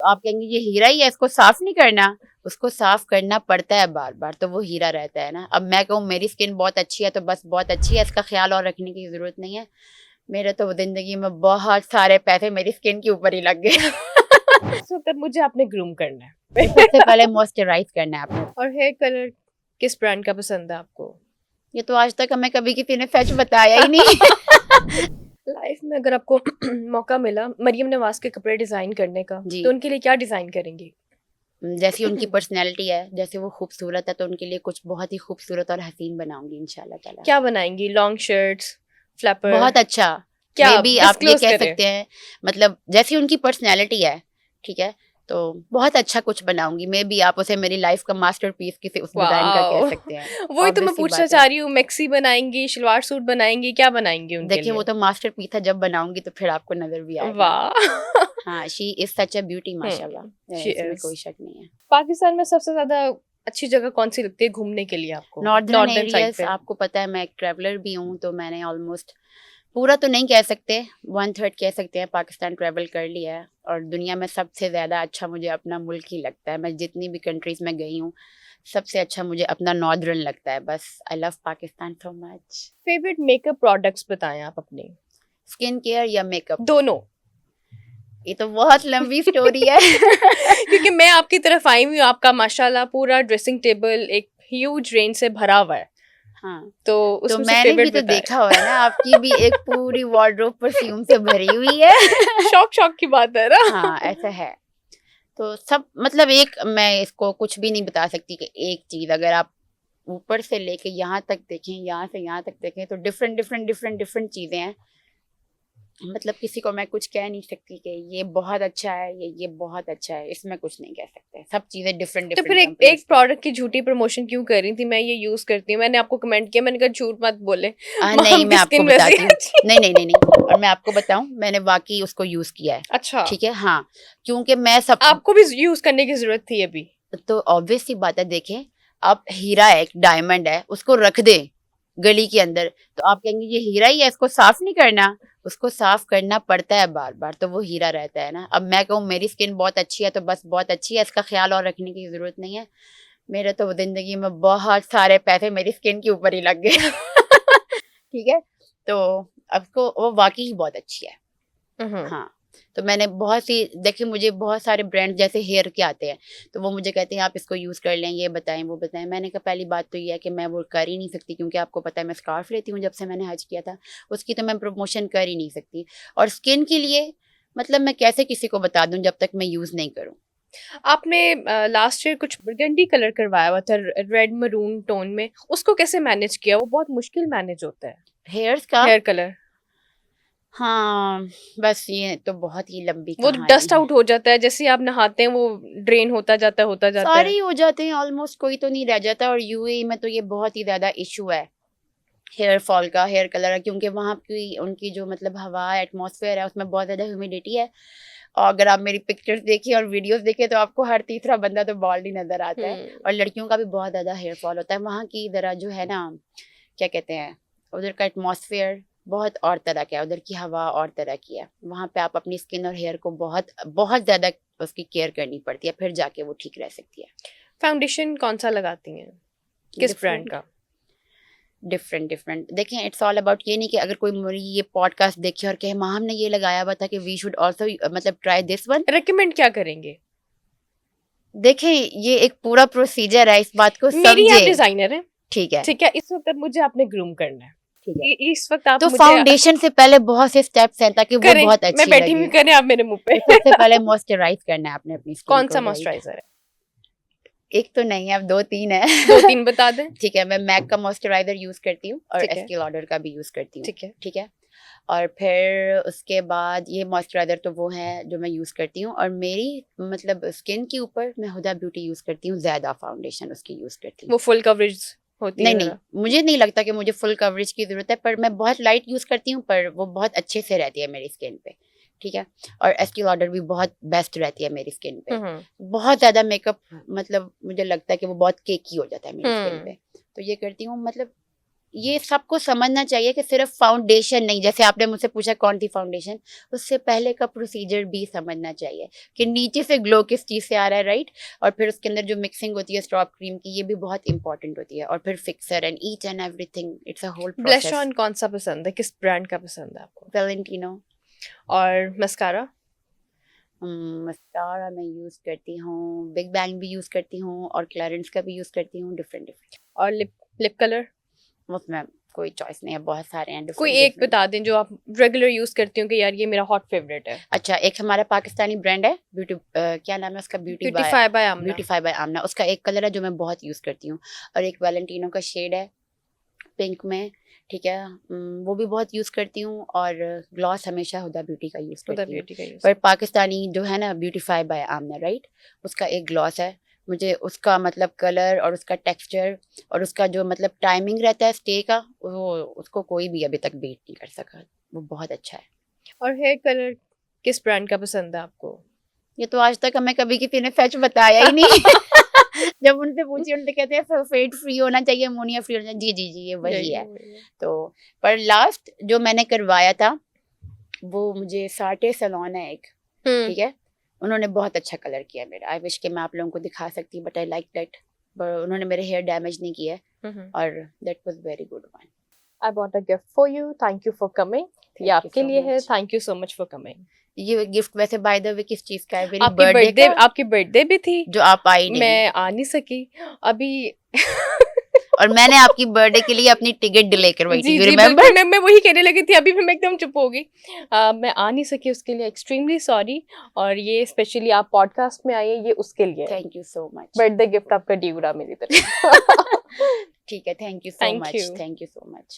आप कहेंगे ये हीरा ही है, इसको साफ नहीं करना, उसको साफ करना पड़ता है बार बार, तो वो हीरा रहता है ना। अब मैं कहूँ मेरी स्किन बहुत अच्छी है तो बस बहुत अच्छी है, इसका ख्याल और रखने की जरूरत नहीं है। मेरे तो जिंदगी में बहुत सारे पैसे मेरी स्किन के ऊपर ही लग गए। तब मुझे आपने ग्रूम करना है। सबसे पहले मॉइस्चराइज करना है आपने। और हेयर कलर किस ब्रांड का पसंद है आपको? ये तो आज तक हमें कभी किसी ने सच बताया ही नहीं। लाइफ में अगर आपको मौका मिला मरियम नवाज के कपड़े डिजाइन करने का, जी। तो उनके लिए क्या डिजाइन करेंगी? जैसी उनकी पर्सनैलिटी है, जैसे वो खूबसूरत है, तो उनके लिए कुछ बहुत ही खूबसूरत और हसीन बनाऊंगी इंशाल्लाह ताला। क्या बनाएंगी? Long shirts, flapper? बहुत अच्छा। क्या मे बी आप ये disclose कह करें? सकते हैं, मतलब जैसी उनकी पर्सनैलिटी है, ठीक है, तो बहुत अच्छा कुछ बनाऊंगी। मे बी आप उसे मेरी लाइफ का मास्टरपीस किसी उस डिजाइन का कह वाओ, सकते हैं। वही तो मैं Obvious सी पूछना बात है। चाह रही हूँ। मैक्सी बनाएंगी, शलवार सूट बनाएंगी, क्या बनाएंगी उनके देखिए वो लिए? तो मास्टरपीस है, जब बनाऊंगी तो फिर आपको नजर भी आएगा। वाह। हाँ, she is such a beauty माशाल्लाह, she इसमें is. कोई शक नहीं है। पाकिस्तान में सबसे ज्यादा अच्छी जगह कौन सी लगती है घूमने के लिए आपको? नॉर्दर्न नॉर्दर्न साइड एरियाज, पे? आपको पता है मैं एक ट्रैवलर भी हूँ, तो मैंने ऑलमोस्ट पूरा तो नहीं कह सकते, 1/3 कह सकते हैं पाकिस्तान ट्रैवल कर लिया है। और दुनिया में सबसे ज़्यादा अच्छा मुझे अपना मुल्क ही लगता है। मैं जितनी भी कंट्रीज़ में गई हूँ, सबसे अच्छा मुझे अपना नॉर्दर्न लगता है। बस I love Pakistan so much. Favourite makeup products बताएं आप अपने। स्किन केयर या मेकअप? दोनों। ये तो बहुत लंबी स्टोरी है। क्योंकि मैं आपकी तरफ आई हुई हूँ, आपका माशाल्लाह पूरा ड्रेसिंग टेबल एक ह्यूज रेंज से भरा हुआ है। हाँ, तो तो उसमें से मैंने भी फेवरेट तो बताएं। देखा हुआ है ना, आपकी भी एक पूरी वार्डरोब परफ्यूम से भरी हुई है। शौक की बात है ना। हाँ, ऐसा है। तो सब मतलब एक, मैं इसको कुछ भी नहीं बता सकती कि एक चीज अगर आप ऊपर से लेके यहाँ तक देखें, यहाँ से यहाँ तक देखें, तो डिफरेंट डिफरेंट डिफरेंट डिफरेंट चीजें हैं। मतलब किसी को मैं कुछ कह नहीं सकती कि ये बहुत अच्छा है, ये बहुत अच्छा है, इसमें कुछ नहीं कह सकते। सब चीजें डिफरेंट तो फिर डिफरेंट एक प्रोडक्ट की झूठी प्रमोशन क्यों कर रही थी? मैं ये यूज करती हूँ, मैंने आपको कमेंट किया, मैंने कहा झूठ मत बोले। नहीं, मैं आपकी आपको स्किन वैसी बताती हूँ। अच्छी। नहीं नहीं नहीं नहीं, और मैं आपको बताऊं, मैंने वाकई उसको यूज किया है। अच्छा, ठीक है, हाँ, क्योंकि मैं सब, आपको भी यूज करने की जरूरत थी अभी। तो ऑब्वियस सी बात है। देखें, आप हीरा है, एक डायमंड है, उसको रख दे गली के अंदर, तो आप कहेंगे ये हीरा ही है, इसको साफ नहीं करना, उसको साफ करना पड़ता है बार बार, तो वो हीरा रहता है ना। अब मैं कहूँ मेरी स्किन बहुत अच्छी है तो बस बहुत अच्छी है, इसका ख्याल और रखने की जरूरत नहीं है। मेरे तो जिंदगी में बहुत सारे पैसे मेरी स्किन के ऊपर ही लग गए। ठीक है, तो अब को वो वाकई ही बहुत अच्छी है। हाँ, तो मैंने बहुत सी देखिए, मुझे बहुत सारे ब्रांड जैसे हेयर के आते हैं, तो वो मुझे कहते हैं आप इसको यूज़ कर लें, ये बताएं वो बताएं। मैंने कहा पहली बात तो ये है कि मैं वो कर ही नहीं सकती, क्योंकि आपको पता है मैं स्कार्फ लेती हूँ जब से मैंने हज किया था, उसकी तो मैं प्रमोशन कर ही नहीं सकती। और स्किन के लिए मतलब मैं कैसे किसी को बता दूँ जब तक मैं यूज़ नहीं करूँ। आपने लास्ट ईयर कुछ बरगंडी कलर करवाया हुआ था, रेड मरून टोन में, उसको कैसे मैनेज किया? वो बहुत मुश्किल मैनेज होता है हेयर्स का? Hair colour. हाँ, बस ये तो बहुत ही लंबी वो कहानी डस्ट है। आउट हो जाता है, जैसे ही आप नहाते हैं वो ड्रेन होता जाता सारे है। ही हो जाते हैं ऑलमोस्ट, कोई तो नहीं रह जाता। और यूएई में तो ये बहुत ही ज़्यादा इशू है हेयर फॉल का, हेयर कलर है, क्योंकि वहाँ की उनकी जो मतलब हवा एटमॉस्फेयर है उसमें बहुत ज़्यादा ह्यूमिडिटी है। और अगर आप मेरी पिक्चर्स देखिए और वीडियोस देखिए तो आपको हर तीसरा बंदा तो बॉल्ड ही नज़र आता है। और लड़कियों का भी बहुत ज़्यादा हेयर फॉल होता है। वहाँ की ज़रा जो है ना, क्या कहते हैं, उधर का एटमॉस्फेयर बहुत और तरह का है, उधर की हवा और तरह की है। वहाँ पे आप अपनी स्किन और हेयर को बहुत बहुत ज़्यादा उसकी केयर करनी पड़ती है, फिर जाके वो ठीक रह सकती है। फाउंडेशन कौन सा लगाती हैं, किस ब्रांड का? Different different. देखें, इट्स ऑल अबाउट ये नहीं कि अगर कोई मेरी ये पॉडकास्ट देखे और कहे माँ हमने ये लगाया हुआ था कि वी शुड आल्सो मतलब ट्राई दिस वन। रेकमेंड क्या करेंगे? देखें, ये एक पूरा प्रोसीजर है, इस बात को मेरी आप समझे। डिजाइनर है, ठीक है, ठीक है, इस वक्त अब मुझे आपने ग्रूम करना है। ठीक है। इस वक्त आप तो मुझे फाउंडेशन से पहले बहुत से स्टेप्स हैं ताकि वो करें, बहुत मैं अच्छी बैठी लगे। हुई करें आप मेरे मुंह पे। तो सबसे पहले मॉइस्चराइज करना है आपने अपनी स्किन कौन को, सा राइट? मॉइस्चराइजर है? एक तो नहीं है, अब 2-3 है। 2-3 बता दें। ठीक है, मैं मैक का मॉइस्चराइजर यूज करती हूँ और ठीक है, एस्टी लॉडर का भी यूज करती हूँ। ठीक है। ठीक है, और फिर उसके बाद ये मॉइस्चराइजर तो वो है जो मैं यूज़ करती हूँ। और मेरी मतलब स्किन के ऊपर मैं हुदा ब्यूटी यूज़ करती हूँ, ज़्यादा फाउंडेशन उसकी यूज़ करती हूँ। वो फुल कवरेज होती है नहीं नहीं, जरा। मुझे नहीं लगता कि मुझे फुल कवरेज की ज़रूरत है, पर मैं बहुत लाइट यूज़ करती हूँ, पर वो बहुत अच्छे से रहती है मेरी स्किन पे। ठीक है, और एस्टी लॉडर भी बहुत बेस्ट रहती है मेरी स्किन पे। बहुत ज़्यादा मेकअप मतलब मुझे लगता है कि वो बहुत केकी हो जाता है मेरी स्किन पे, तो ये करती हूँ मतलब ये सबको समझना चाहिए कि सिर्फ फाउंडेशन नहीं, जैसे आपने मुझसे पूछा कौन सी फाउंडेशन, उससे पहले का प्रोसीजर भी समझना चाहिए कि नीचे से ग्लो किस चीज़ से आ रहा है, राइट। और फिर उसके अंदर जो मिक्सिंग होती है स्टॉप क्रीम की, ये भी बहुत इंपॉर्टेंट होती है। और फिर fixer and each and everything, it's a whole blush process. On कौन सा पसंद है, किस ब्रांड का पसंद है आपको? वैलेंटिनो। और मस्कारा? मस्कारा मैं यूज़ करती हूँ, बिग बैंग भी यूज़ करती हूँ और क्लैरेंस का भी यूज़ करती हूँ, डिफरेंट। और लिप कलर? उसमें कोई चॉइस नहीं है, बहुत सारे हैं कोई डिफरेंट एक बता दें जो आप रेगुलर यूज करती हो कि यार ये मेरा हॉट फेवरेट है। अच्छा, एक हमारा पाकिस्तानी ब्रांड है ब्यूटी, क्या नाम है उसका, ब्यूटीफाई बाय आमना। ब्यूटीफाई बाय आमना। उसका एक कलर है जो मैं बहुत यूज़ करती हूँ, और एक वैलेंटिनो का शेड है पिंक में, ठीक है। वो भी बहुत यूज़ करती हूँ। और ग्लॉस हमेशा हुदा ब्यूटी का यूज़ हुदा करती हूँ। ब्यूटी का यूज। पर पाकिस्तानी जो है ना ब्यूटीफाई बाय आमना, राइट, उसका एक ग्लॉस है, मुझे उसका मतलब कलर और उसका टेक्सचर और उसका जो मतलब टाइमिंग रहता है स्टे का, वो उसको कोई भी अभी तक बीट नहीं कर सका। वो बहुत अच्छा है। और हेयर कलर किस ब्रांड का पसंद है आपको? ये तो आज तक हमें कभी किसी ने सच बताया ही नहीं। जब उनसे पूछी, उनसे कहते हैं सल्फेट फ्री होना चाहिए, अमोनिया फ्री होना चाहिए। जी जी जी, ये वही है। तो पर लास्ट जो मैंने करवाया था वो मुझे साटे सैलून है एक, ठीक है, उन्होंने बहुत अच्छा कलर किया मेरा। आई विश कि मैं आप लोगों को दिखा सकती, बट आई लाइक दैट। उन्होंने मेरे हेयर डैमेज नहीं किया और that was very good one. I bought a gift for you, thank you for coming. ये आपके लिए है, thank you so much for coming. ये गिफ्ट वैसे बाय द वे किस चीज का है? मेरी आपकी बर्थडे का, आपकी बर्थडे भी थी जो आप आई नहीं, मैं आ नहीं सकी अभी। और मैंने आपकी बर्थडे के लिए अपनी टिकट डिले करवाई थी, जी यू जी रिमेम्बर? बिल्कुल, मैं वही कहने लगी थी, अभी भी मैं एकदम चुप हो गई। मैं आ नहीं सकी, उसके लिए एक्सट्रीमली सॉरी। और ये स्पेशली आप पॉडकास्ट में आए, ये उसके लिए। Thank you so much. Birthday gift आपका ड्यू रहा मेरी तरफ। ठीक है, thank you so Thank much, you. Thank you so much.